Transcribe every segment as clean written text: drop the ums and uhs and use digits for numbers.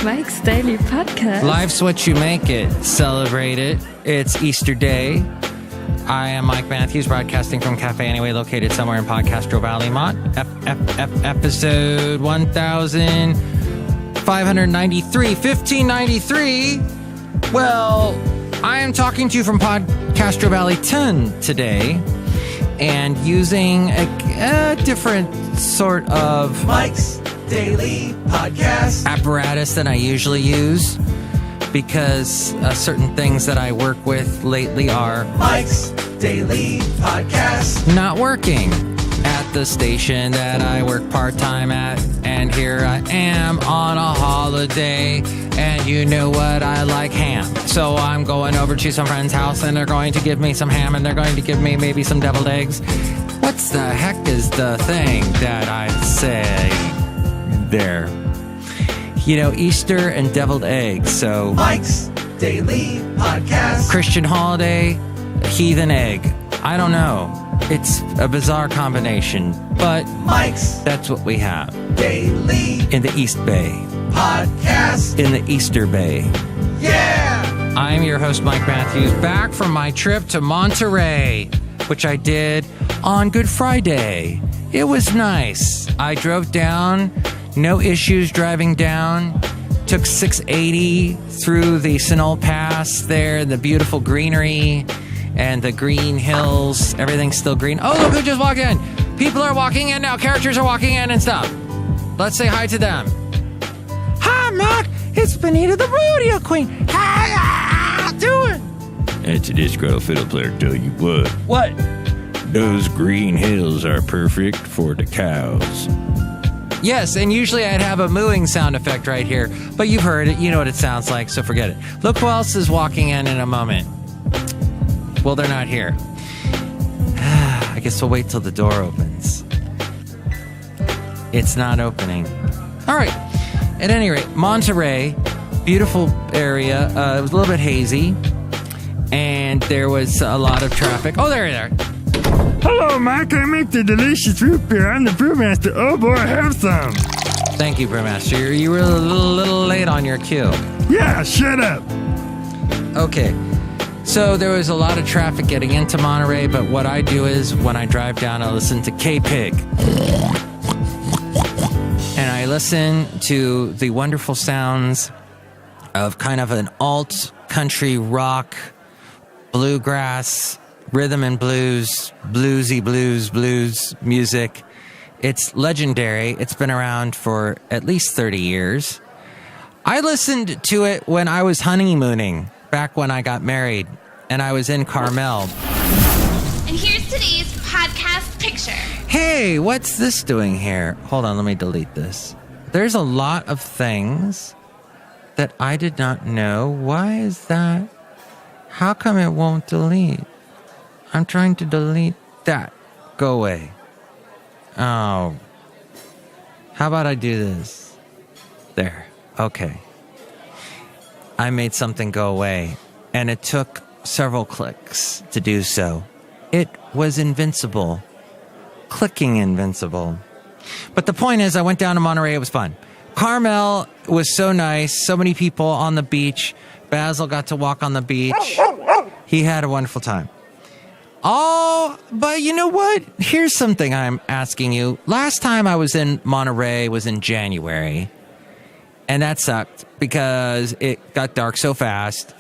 Mike's Daily Podcast. Life's what you make it. Celebrate it. It's Easter Day. I am Mike Matthews, broadcasting from Café Anyway, located somewhere in Podcastro Valley, episode 1593. 1593. Well, I am talking to you from Podcastro Valley 10 today, and using a different sort of Mike's Daily Podcast apparatus than I usually use, because certain things that I work with lately are Mike's Daily Podcast not working at the station that I work part-time at. And here I am on a holiday, and you know what, I like ham. So I'm going over to some friend's house, and they're going to give me some ham, and they're going to give me maybe some deviled eggs. What's the heck is the thing that I say there? You know, Easter and deviled eggs. So Mike's Daily Podcast, Christian holiday, heathen egg. I don't know. It's a bizarre combination, but Mike's that's what we have. Daily In the East Bay. Podcast. In the Easter Bay. Yeah! I'm your host, Mike Matthews, back from my trip to Monterey, which I did on Good Friday. It was nice. I drove down, no issues driving down. Took 680 through the Sinol Pass there, the beautiful greenery and the green hills. Everything's still green. Oh, look who just walked in. People are walking in now. Characters are walking in and stuff. Let's say hi to them. Hi, Mac. It's Benita, the rodeo queen. How you doing? It's a Disgruntled Fiddle Player, tell you what. What? Those green hills are perfect for the cows. Yes, and usually I'd have a mooing sound effect right here, but you've heard it. You know what it sounds like, so forget it. Look who else is walking in a moment. Well, they're not here. I guess we'll wait till the door opens. It's not opening. All right. At any rate, Monterey, beautiful area. It was a little bit hazy, and there was a lot of traffic. Oh, there you are. Hello, Mike. I make the delicious root beer. I'm the Brewmaster. Oh, boy, have some. Thank you, Brewmaster. You were a little late on your cue. Yeah, shut up. Okay. So there was a lot of traffic getting into Monterey, but what I do is when I drive down, I listen to K-Pig. And I listen to the wonderful sounds of kind of an alt country rock, bluegrass, rhythm and blues, bluesy blues music. It's legendary. It's been around for at least 30 years. I listened to it when I was honeymooning, back when I got married, and I was in Carmel. And here's today's podcast picture. Hey, what's this doing here? Hold on, let me delete this. There's a lot of things that I did not know. Why is that? How come it won't delete? I'm trying to delete that. Go away. Oh. How about I do this? There. Okay. I made something go away, and it took several clicks to do so. It was invincible. Clicking invincible. But the point is, I went down to Monterey. It was fun. Carmel was so nice. So many people on the beach. Basil got to walk on the beach. He had a wonderful time. Oh, but you know what? Here's something I'm asking you. Last time I was in Monterey was in January. And that sucked because it got dark so fast.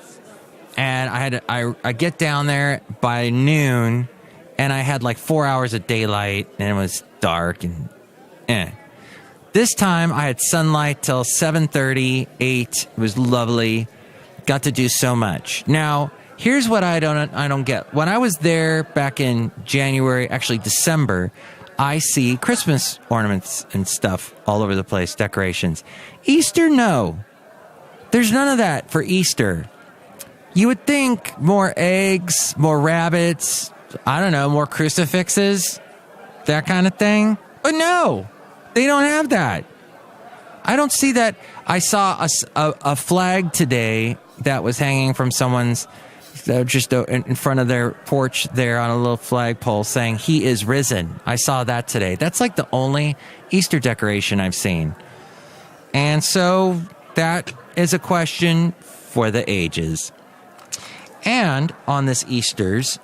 And I get down there by noon, and I had like 4 hours of daylight, and it was dark and This time I had sunlight till 7:30, 8. It was lovely. Got to do so much. Now, here's what I don't get. When I was there back in January, actually December, I see Christmas ornaments and stuff all over the place, decorations. Easter, no. There's none of that for Easter. You would think more eggs, more rabbits, I don't know, more crucifixes, that kind of thing. But no, they don't have that. I don't see that. I saw a flag today that was hanging from someone's just in front of their porch there on a little flagpole saying, "He is risen." I saw that today. That's like the only Easter decoration I've seen. And so that is a question for the ages. And on this Easter's,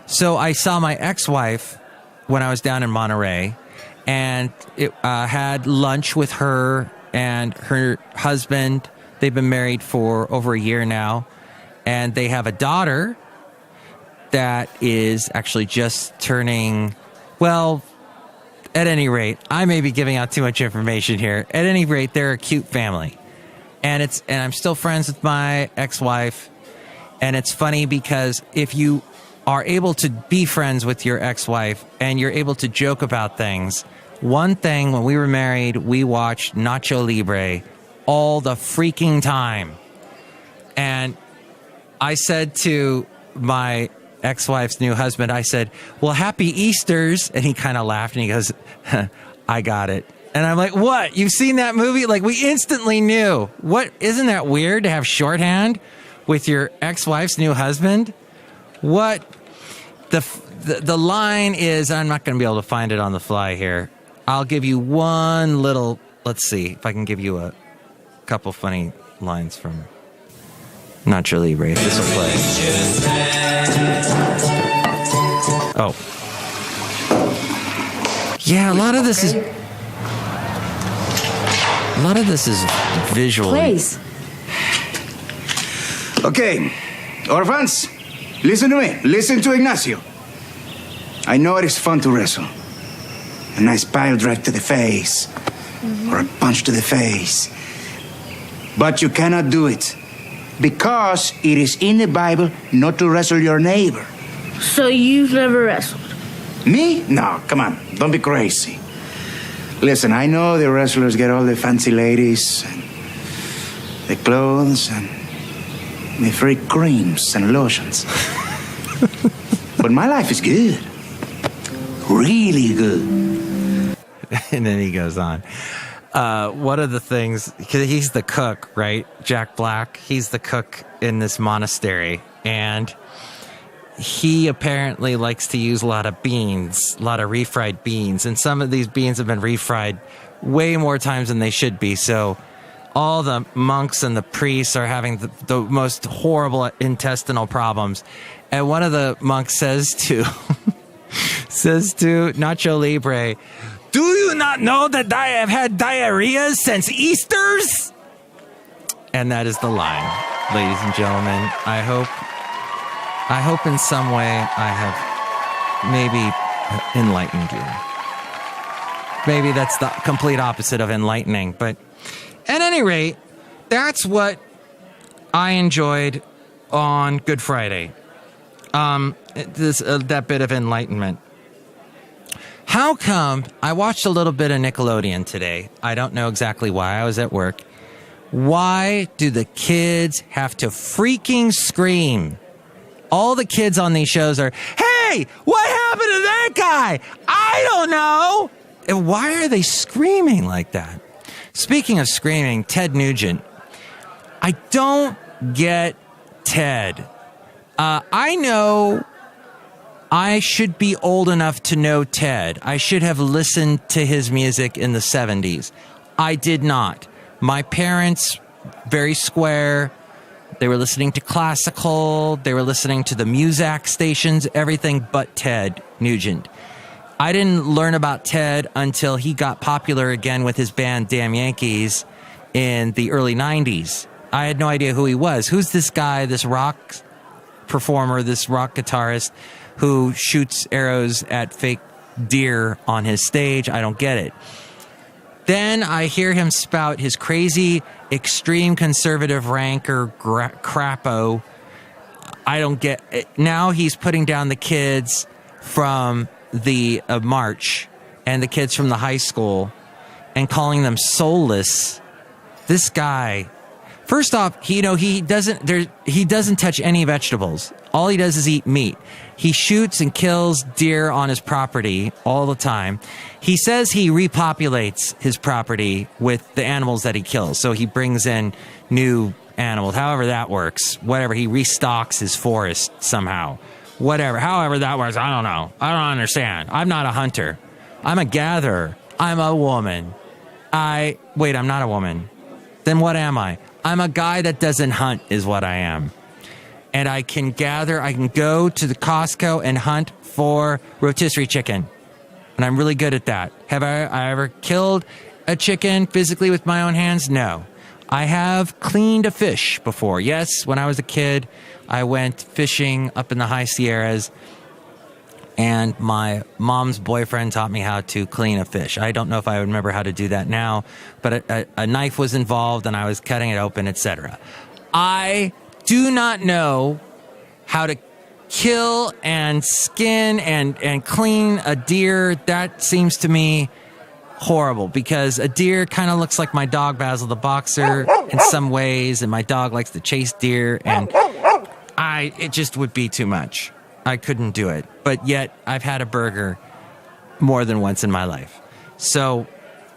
So I saw my ex-wife when I was down in Monterey, and had lunch with her and her husband. They've been married for over a year now, and they have a daughter that is actually just turning, well, at any rate, I may be giving out too much information here. At any rate, they're a cute family. And I'm still friends with my ex-wife. And it's funny because if you are able to be friends with your ex-wife and you're able to joke about things, one thing when we were married, we watched Nacho Libre all the freaking time. And I said to my ex-wife's new husband, I said, "Well, happy Easters." And he kind of laughed and he goes, "I got it." And I'm like, "What? You've seen that movie?" Like, we instantly knew. What? Isn't that weird to have shorthand with your ex-wife's new husband? What? The line is, I'm not going to be able to find it on the fly here. I'll give you one little, let's see if I can give you a couple funny lines from Nacho Libre, if this will play. Oh. Yeah, a lot of this is visual. Please. Okay, orphans, listen to me. Listen to Ignacio. I know it is fun to wrestle. A nice pile drive to the face, or a punch to the face. But you cannot do it, because it is in the Bible not to wrestle your neighbor. So you've never wrestled? Me? No, come on, don't be crazy. Listen, I know the wrestlers get all the fancy ladies, and the clothes, and the free creams and lotions. But my life is good. Really good. And then he goes on. One of the things, because he's the cook, right? Jack Black, he's the cook in this monastery. And he apparently likes to use a lot of beans, a lot of refried beans. And some of these beans have been refried way more times than they should be. So all the monks and the priests are having the most horrible intestinal problems. And one of the monks says to Nacho Libre, "Do you not know that I have had diarrhea since Easter's?" And that is the line, ladies and gentlemen. I hope in some way I have maybe enlightened you. Maybe that's the complete opposite of enlightening. But at any rate, that's what I enjoyed on Good Friday. That bit of enlightenment. How come I watched a little bit of Nickelodeon today? I don't know exactly why. I was at work. Why do the kids have to freaking scream? All the kids on these shows are, "Hey, what happened to that guy? I don't know." And why are they screaming like that? Speaking of screaming, Ted Nugent. I don't get Ted. I know I should be old enough to know Ted. I should have listened to his music in the 70s. I did not. My parents, very square. They were listening to classical. They were listening to the Muzak stations, everything but Ted Nugent. I didn't learn about Ted until he got popular again with his band Damn Yankees in the early 90s. I had no idea who he was. Who's this guy, this rock performer, this rock guitarist who shoots arrows at fake deer on his stage? I don't get it. Then I hear him spout his crazy, extreme conservative ranker crapo. I don't get it. Now he's putting down the kids from the march and the kids from the high school and calling them soulless. This guy, First off, he doesn't touch any vegetables. All he does is eat meat. He shoots and kills deer on his property all the time. He says he repopulates his property with the animals that he kills. So he brings in new animals, however that works. Whatever, he restocks his forest somehow. Whatever, however that works, I don't know. I don't understand. I'm not a hunter. I'm a gatherer. I'm a woman. Wait, I'm not a woman. Then what am I? I'm a guy that doesn't hunt is what I am. And I can go to the Costco and hunt for rotisserie chicken. And I'm really good at that. Have I ever killed a chicken physically with my own hands? No. I have cleaned a fish before. Yes, when I was a kid, I went fishing up in the high Sierras, and my mom's boyfriend taught me how to clean a fish. I don't know if I remember how to do that now, but a knife was involved, and I was cutting it open, etc. I do not know how to kill and skin and clean a deer. That seems to me horrible, because a deer kind of looks like my dog Basil the Boxer in some ways, and my dog likes to chase deer, and it just would be too much. I couldn't do it. But yet I've had a burger more than once in my life. So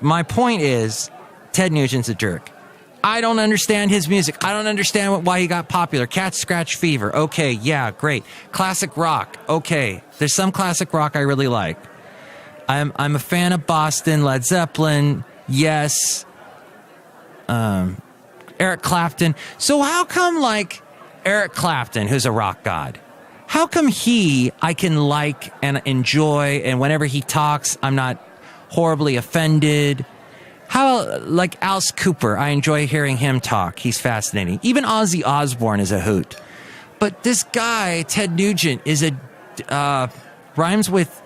my point is, Ted Nugent's a jerk. I don't understand his music. I don't understand why he got popular. Cat Scratch Fever. Okay, yeah, great. Classic rock. Okay, there's some classic rock I really like. I'm a fan of Boston, Led Zeppelin, yes. Eric Clapton. So how come, like, Eric Clapton, who's a rock god, how come I can like and enjoy, and whenever he talks, I'm not horribly offended? How, like Alice Cooper, I enjoy hearing him talk. He's fascinating. Even Ozzy Osbourne is a hoot. But this guy, Ted Nugent, is rhymes with,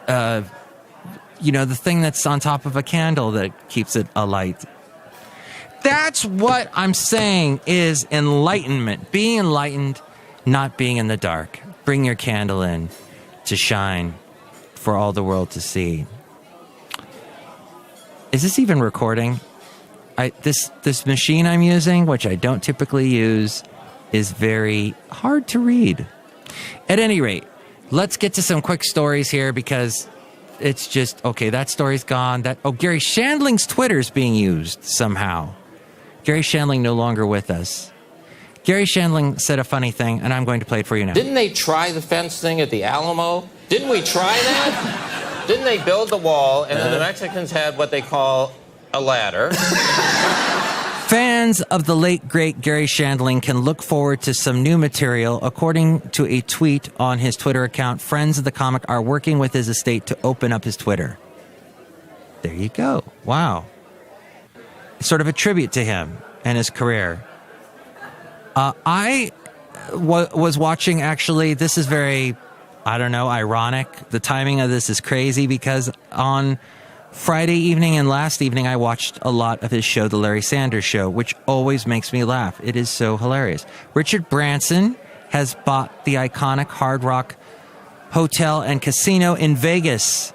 the thing that's on top of a candle that keeps it alight. That's what I'm saying is enlightenment. Being enlightened, not being in the dark. Bring your candle in to shine for all the world to see. Is this even recording? This machine I'm using, which I don't typically use, is very hard to read. At any rate, let's get to some quick stories here, because it's just, okay, that story's gone. Gary Shandling's Twitter's being used somehow. Gary Shandling no longer with us. Gary Shandling said a funny thing, and I'm going to play it for you now. Didn't they try the fence thing at the Alamo? Didn't we try that? Didn't they build the wall, and then the Mexicans had what they call a ladder? Fans of the late, great Gary Shandling can look forward to some new material. According to a tweet on his Twitter account, friends of the comic are working with his estate to open up his Twitter. There you go. Wow. Sort of a tribute to him and his career. I was watching, actually, this is very, ironic. The timing of this is crazy, because on Friday evening and last evening, I watched a lot of his show, The Larry Sanders Show, which always makes me laugh. It is so hilarious. Richard Branson has bought the iconic Hard Rock Hotel and Casino in Vegas.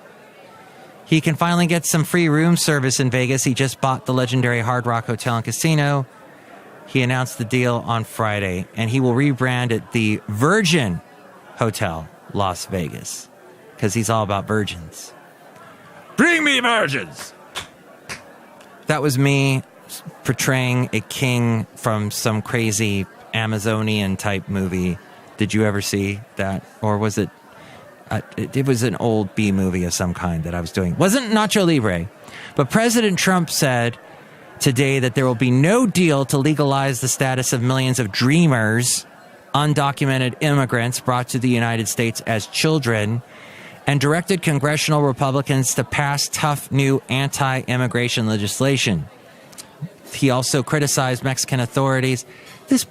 He can finally get some free room service in Vegas. He just bought the legendary Hard Rock Hotel and Casino. He announced the deal on Friday, and he will rebrand it the Virgin Hotel Las Vegas, because he's all about virgins. Bring me virgins! That was me portraying a king from some crazy Amazonian type movie. Did you ever see that? Or was it... it was an old B movie of some kind that I was doing. Wasn't Nacho Libre. But President Trump said today that there will be no deal to legalize the status of millions of dreamers, undocumented immigrants brought to the United States as children, and directed congressional Republicans to pass tough new anti-immigration legislation. He also criticized Mexican authorities. This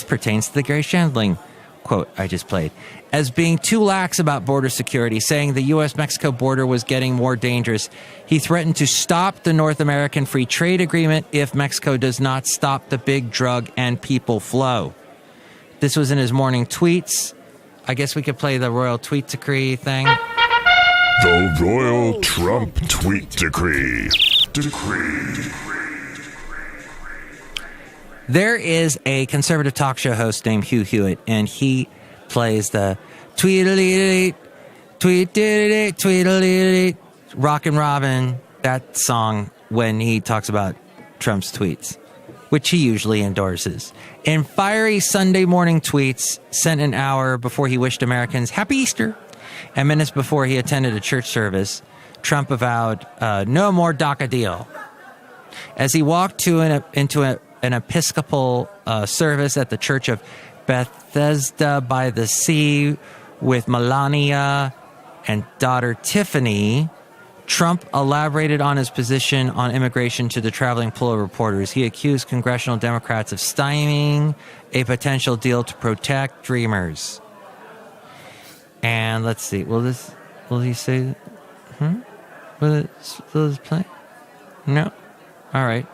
pertains to the Gary Shandling quote I just played, as being too lax about border security, saying the U.S.-Mexico border was getting more dangerous. He threatened to stop the North American Free Trade Agreement if Mexico does not stop the big drug and people flow. This was in his morning tweets. I guess we could play the royal tweet decree thing. The Royal Trump Tweet Decree. There is a conservative talk show host named Hugh Hewitt, and he plays the tweedledee, tweedledee, tweedledee, Rockin' Robin, that song when he talks about Trump's tweets, which he usually endorses. In fiery Sunday morning tweets sent an hour before he wished Americans Happy Easter, and minutes before he attended a church service, Trump avowed no more DACA deal. As he walked into an Episcopal service at the Church of Bethesda by the Sea with Melania and daughter Tiffany, Trump elaborated on his position on immigration to the traveling pool of reporters. He accused congressional Democrats of stymieing a potential deal to protect dreamers. And let's see, will he say, will this play? No? All right.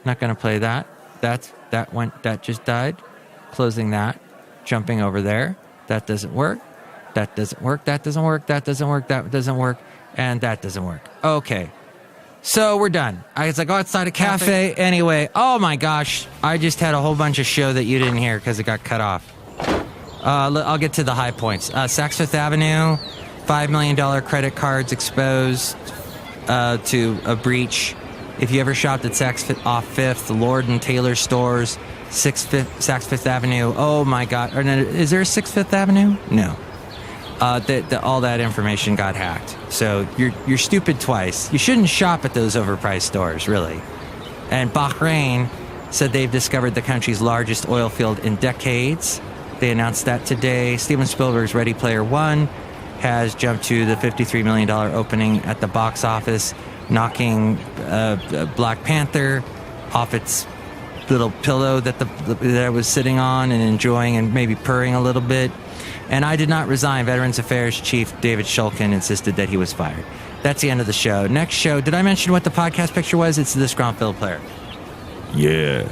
Not going to play that. That just died. Closing that. Jumping over there. That doesn't work. That doesn't work. That doesn't work. That doesn't work. That doesn't work. And that doesn't work. Okay. So we're done. I was like, oh, outside a cafe. Anyway, oh my gosh. I just had a whole bunch of show that you didn't hear because it got cut off. I'll get to the high points. Saks Fifth Avenue, $5 million credit cards exposed to a breach. If you ever shopped at Saks off Fifth, the Lord and Taylor stores, Saks Fifth Avenue. Oh my God! Is there a 6th Fifth Avenue? No. All that information got hacked. So you're stupid twice. You shouldn't shop at those overpriced stores, really. And Bahrain said they've discovered the country's largest oil field in decades. They announced that today. Steven Spielberg's Ready Player One has jumped to the $53 million opening at the box office, knocking Black Panther off its little pillow that I was sitting on and enjoying and maybe purring a little bit. And I Did Not Resign. Veterans Affairs Chief David Shulkin insisted that he was fired. That's the end of the show. Next show, did I mention what the podcast picture was? It's the Disgruntled Fiddle Player. Yeah,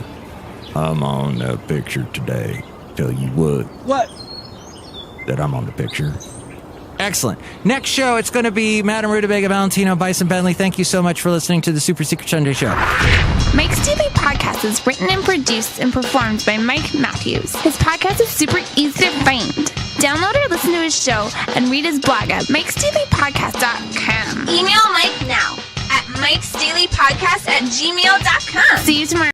I'm on the picture today. Tell you what? That I'm on the picture. Excellent. Next show, it's going to be Madame Rootabega, Valentino, Bison Bentley. Thank you so much for listening to the Super Secret Sunday Show. Mike's Daily Podcast is written and produced and performed by Mike Matthews. His podcast is super easy to find. Download or listen to his show and read his blog at mikesdailypodcast.com. Email Mike now at mikesdailypodcast@gmail.com. See you tomorrow.